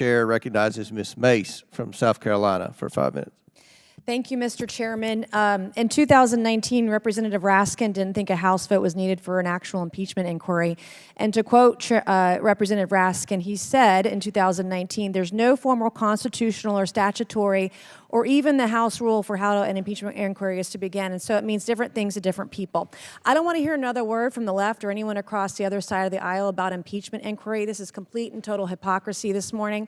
Chair recognizes Ms. Mace from South Carolina for 5 minutes. Thank you, Mr. Chairman. In 2019, Representative Raskin didn't think a House vote was needed for an actual impeachment inquiry. And to quote Representative Raskin, he said in 2019, there's no formal constitutional or statutory or even the House rule for how an impeachment inquiry is to begin. And so it means different things to different people. I don't want to hear another word from the left or anyone across the other side of the aisle about impeachment inquiry. This is complete and total hypocrisy this morning.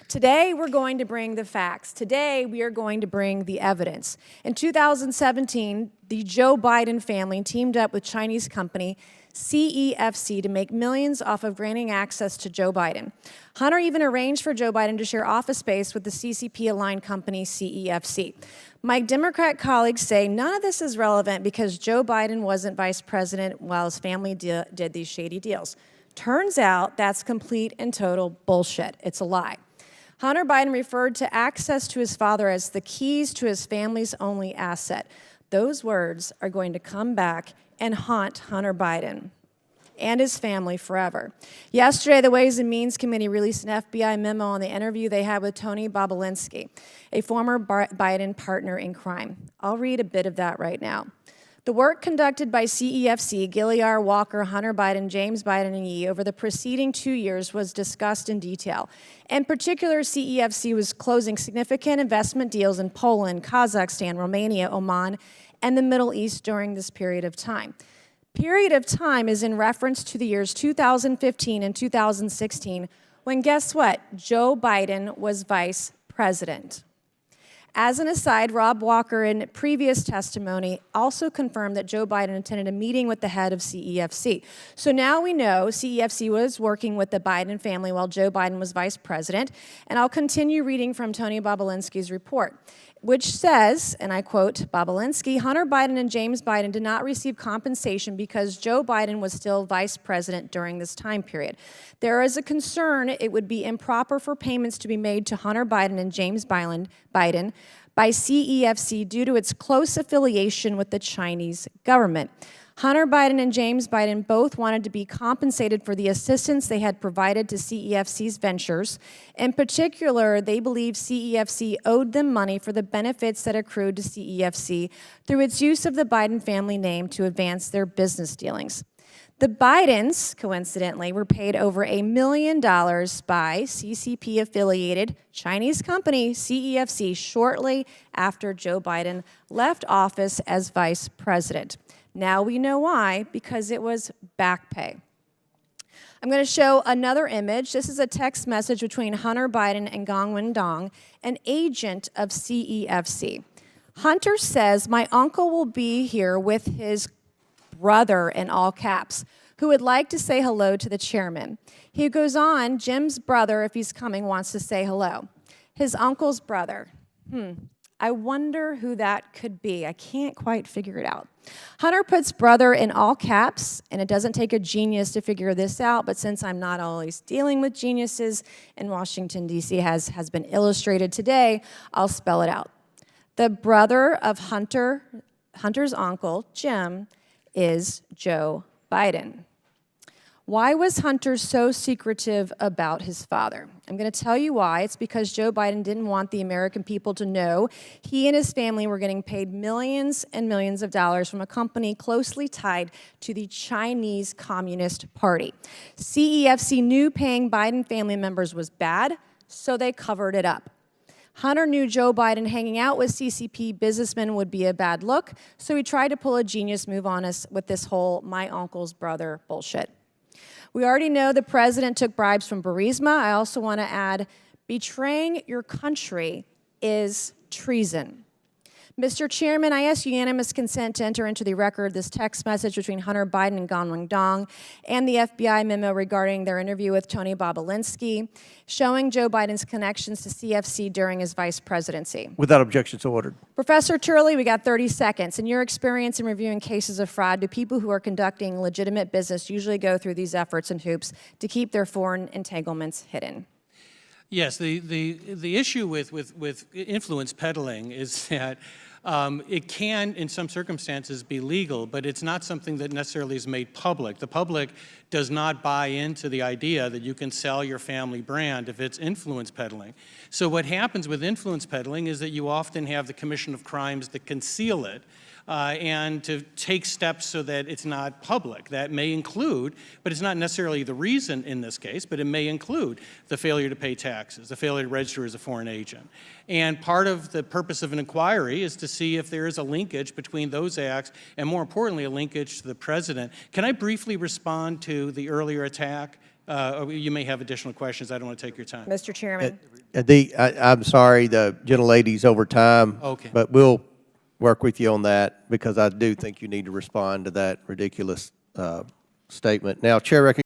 Today, we're going to bring the facts. Today, we are going to bring the evidence. In 2017, the Joe Biden family teamed up with Chinese company CEFC to make millions off of granting access to Joe Biden. Hunter even arranged for Joe Biden to share office space with the CCP-aligned company CEFC. My Democrat colleagues say none of this is relevant because Joe Biden wasn't vice president while his family did these shady deals. Turns out that's complete and total bullshit. It's a lie. Hunter Biden referred to access to his father as the keys to his family's only asset. Those words are going to come back and haunt Hunter Biden and his family forever. Yesterday, the Ways and Means Committee released an FBI memo on the interview they had with Tony Bobulinski, a former Biden partner in crime. I'll read a bit of that right now. The work conducted by CEFC, Gilliar, Walker, Hunter Biden, James Biden, and Yee over the preceding 2 years was discussed in detail. In particular, CEFC was closing significant investment deals in Poland, Kazakhstan, Romania, Oman, and the Middle East during this period of time. Period of time is in reference to the years 2015 and 2016, when guess what? Joe Biden was vice president. As an aside, Rob Walker, in previous testimony, also confirmed that Joe Biden attended a meeting with the head of CEFC. So now we know CEFC was working with the Biden family while Joe Biden was vice president. And I'll continue reading from Tony Bobulinski's report, which says, and I quote Bobulinski, Hunter Biden and James Biden did not receive compensation because Joe Biden was still vice president during this time period. There is a concern it would be improper for payments to be made to Hunter Biden and James Biden by CEFC due to its close affiliation with the Chinese government. Hunter Biden and James Biden both wanted to be compensated for the assistance they had provided to CEFC's ventures. In particular, they believed CEFC owed them money for the benefits that accrued to CEFC through its use of the Biden family name to advance their business dealings. The Bidens, coincidentally, were paid over $1 million by CCP-affiliated Chinese company CEFC shortly after Joe Biden left office as vice president. Now we know why, because it was back pay. I'm going to show another image. This is a text message between Hunter Biden and Gong Wendong, an agent of CEFC. Hunter says, my uncle will be here with his brother, in all caps, who would like to say hello to the chairman. He goes on, Jim's brother, if he's coming, wants to say hello. His uncle's brother. I wonder who that could be. I can't quite figure it out. Hunter puts brother in all caps, and it doesn't take a genius to figure this out, but since I'm not always dealing with geniuses, and Washington, D.C. has been illustrated today, I'll spell it out. The brother of Hunter's uncle, Jim, is Joe Biden. Why was Hunter so secretive about his father? I'm going to tell you why. It's because Joe Biden didn't want the American people to know he and his family were getting paid millions and millions of dollars from a company closely tied to the Chinese Communist Party. CEFC knew paying Biden family members was bad, so they covered it up. Hunter knew Joe Biden hanging out with CCP businessmen would be a bad look, so he tried to pull a genius move on us with this whole my uncle's brother bullshit. We already know the president took bribes from Burisma. I also want to add, betraying your country is treason. Mr. Chairman, I ask unanimous consent to enter into the record this text message between Hunter Biden and Gong Wendong and the FBI memo regarding their interview with Tony Bobulinski, showing Joe Biden's connections to CFC during his vice presidency. Without objection, so ordered. Professor Turley, we got 30 seconds. In your experience in reviewing cases of fraud, do people who are conducting legitimate business usually go through these efforts and hoops to keep their foreign entanglements hidden? Yes, the issue with influence peddling is that It can, in some circumstances, be legal, but it's not something that necessarily is made public. The public does not buy into the idea that you can sell your family brand if it's influence peddling. So what happens with influence peddling is that you often have the commission of crimes that conceal it, and to take steps so that it's not public. That may include, but it's not necessarily the reason in this case, but it may include the failure to pay taxes, the failure to register as a foreign agent. And part of the purpose of an inquiry is to see if there is a linkage between those acts, and more importantly, a linkage to the president. Can I briefly respond to the earlier attack? You may have additional questions. I don't want to take your time. Mr. Chairman. I'm sorry, the gentlelady's over time. Okay. But we'll work with you on that because I do think you need to respond to that ridiculous statement. Now, Chair recognizes